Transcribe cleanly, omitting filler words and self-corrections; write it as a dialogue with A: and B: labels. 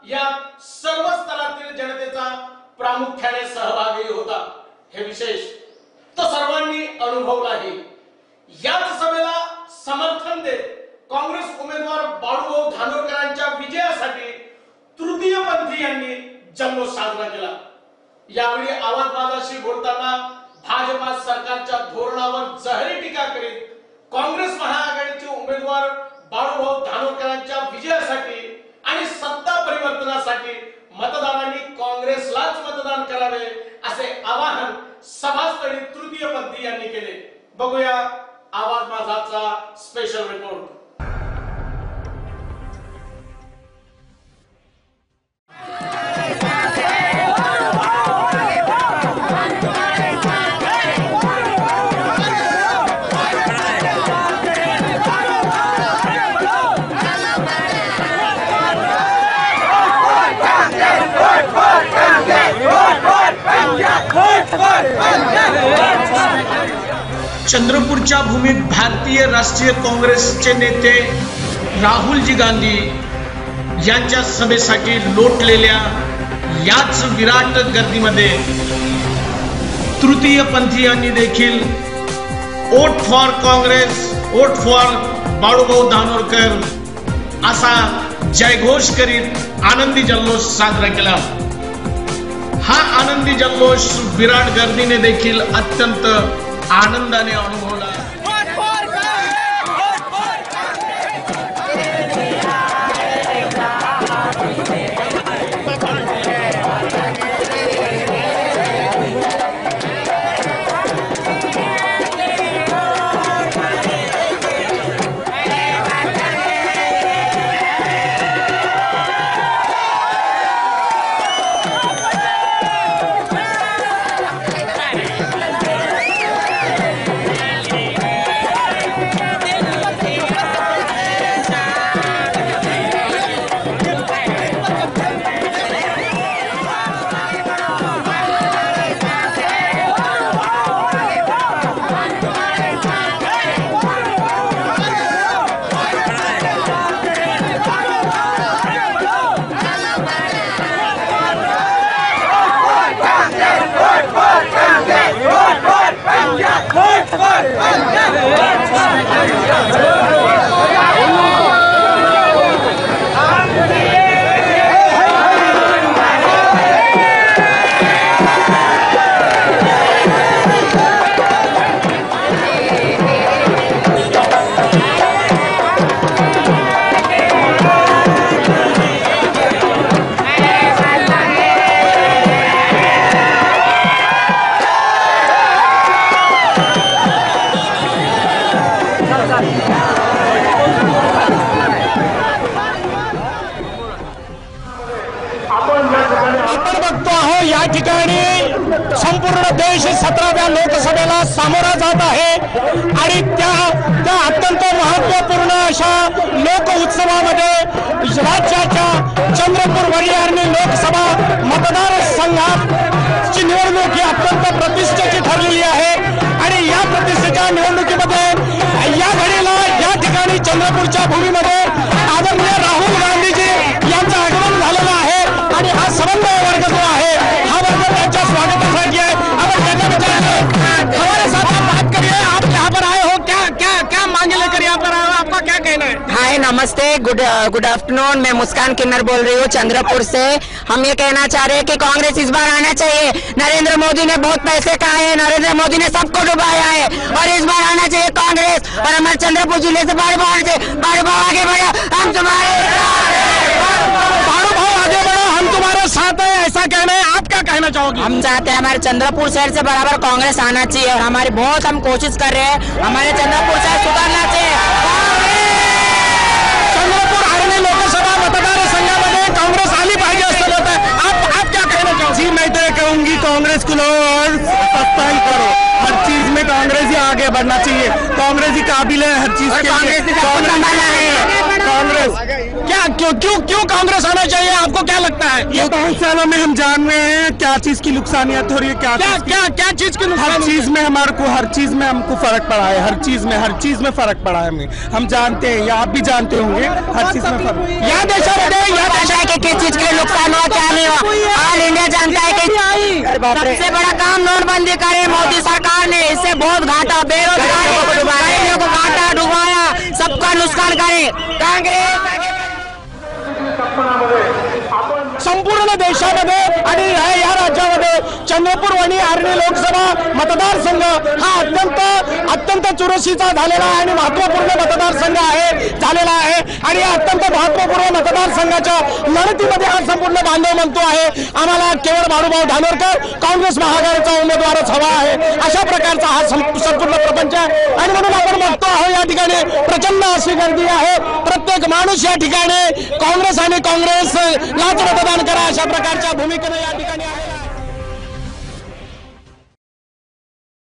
A: या सर्व स्तरातील जनतेचा प्रामुख्याने सहभागी होता। हे विशेष तो सर्वांनी अनुभवलाही। याच सभेला समर्थन देत काँग्रेस उमेदवार बाळूभाऊ धानोरकरांच्या विजयासाठी तृतीयपंथी यांनी जल्लोष साजरा केला। यावेळी आवाजबाजाशी बोलताना भाजपा सरकारच्या धोरणावर जहरी टीका करीत काँग्रेस महाआघाडीचे उमेदवार बाळूभाऊ धानोरकरांच्या विजयासाठी आणि सत्ता परिवर्तनासाठी मतदारांनी काँग्रेसलाच मतदान करावे असे आवाहन सभास्थळी तृतीयपंथी यांनी केले। बघूया आवाज माझाचा स्पेशल रिपोर्ट।
B: चंद्रपूरच्या भूमीत भारतीय राष्ट्रीय काँग्रेसचे नेते राहुलजी गांधी यांच्या सभेसाठी लोटलेल्या याच विराट गर्दीमध्ये तृतीयपंथीयांनी देखील vote for Congress, vote for Balubhau Dhanorkar असा जयघोष करीत आनंदी जल्लोष साजरा केला। हा आनंदी जल्लोष विराट गर्दीने देखील अत्यंत आनंदाने अनुभवला।
C: या ठिकाणी संपूर्ण देश 17व्या लोकसभेला सामोरा जात आहे आणि त्या अत्यंत महत्त्वपूर्ण अशा लोक उत्सवामध्ये राज्याच्या चंद्रपूर वडियारणी लोकसभा मतदारसंघाची निवडणूक ही अत्यंत प्रतिष्ठेची ठरलेली आहे आणि या प्रतिष्ठेच्या निवडणुकीमध्ये या घडीला या ठिकाणी चंद्रपूरच्या भूमीमध्ये आदरणीय राहुल गांधीजी यांचं आगमन झालेलं आहे आणि हा समन्वय वर्ग जो आहे हा वर्ग त्यांच्या स्वागतासाठी आहे। आपण त्यांना विचारेंगे, हमारे साथ आप बात करिए, आप यहाँ पर आए हो, क्या मांगे लेकर यहाँ पर आए हो, आपका क्या कहना है?
D: हाय नमस्ते, गुड आफ्टरनून। मैं मुस्कान किन्नर बोल रही हूँ चंद्रपुर से। हम ये कहना चाह रहे हैं कि कांग्रेस इस बार आना चाहिए। नरेंद्र मोदी ने बहुत पैसे खाए हैं, नरेंद्र मोदी ने सबको डुबाया है और इस बार आना चाहिए कांग्रेस और हमारे चंद्रपुर जिले से बाळूभाऊ आगे बढ़ा, हम तुम्हारे
C: आगे बढ़ो, हम तुम्हारे साथ है, ऐसा कहना है। आप क्या कहना चाहोगे?
D: हम चाहते हैं हमारे चंद्रपुर शहर से बराबर कांग्रेस आना चाहिए और हमारी बहुत हम कोशिश कर रहे हैं, हमारे चंद्रपुर शहर सुधारना चाहिए।
C: चंद्रपूर आर्मी लोकसभा मतदारसंघामध्ये काँग्रेस आली पाहिजे असं होत आहे। आप क्या कहना चाहोगे?
E: जी मैं तो कहूंगी कांग्रेस को लो और सत्ता ही करो। हर चीज में कांग्रेस ही आगे बढ़ना चाहिए। कांग्रेस ही काबिल है हर चीज के लिए। कांग्रेस
C: क्यों कांग्रेस आना चाहिए, आपको क्या लगता है?
E: ये 5 सालों में हम जान रहे हैं क्या चीज की नुकसानियत हो रही है, क्या
C: चीज की
E: हर चीज में हर चीज में हमको फर्क पड़ा है। हर चीज में फर्क पड़ा है हमें, हम जानते हैं या आप भी जानते होंगे, हर चीज में फर्क।
D: या देशामध्ये या देशाचे किती चीज के ऑल इंडिया जानता है कि सबसे बड़ा काम नोटबंदी करे मोदी सरकार ने, इससे बहुत घाटा, बेरोजगारी को घाटा डुबाया, सबका नुकसान करे कांग्रेस।
C: संपूर्ण देशामध्ये आणि या राज्यामध्ये चंद्रपूर वणी आर्णी लोकसभा मतदारसंघ हा अत्यंत चुरशीचा झालेला आणि महत्वपूर्ण मतदारसंघ झालेला आहे आणि या अत्यंत महत्वपूर्ण मतदारसंघाच्या लढतीमध्ये हा संपूर्ण बांधव म्हणतो आहे आम्हाला केवळ बाळूभाऊ धानोरकर काँग्रेस महाआघाडीचा उमेदवारच हवा आहे, अशा प्रकारचा हा संपूर्ण प्रपंच आहे। आणि म्हणून आपण बघतो आहोत या ठिकाणी प्रचंड अशी गर्दी आहे, प्रत्येक माणूस या ठिकाणी काँग्रेस आणि काँग्रेसलाच मतदान करा अशा प्रकारच्या भूमिकेने या ठिकाणी आहे।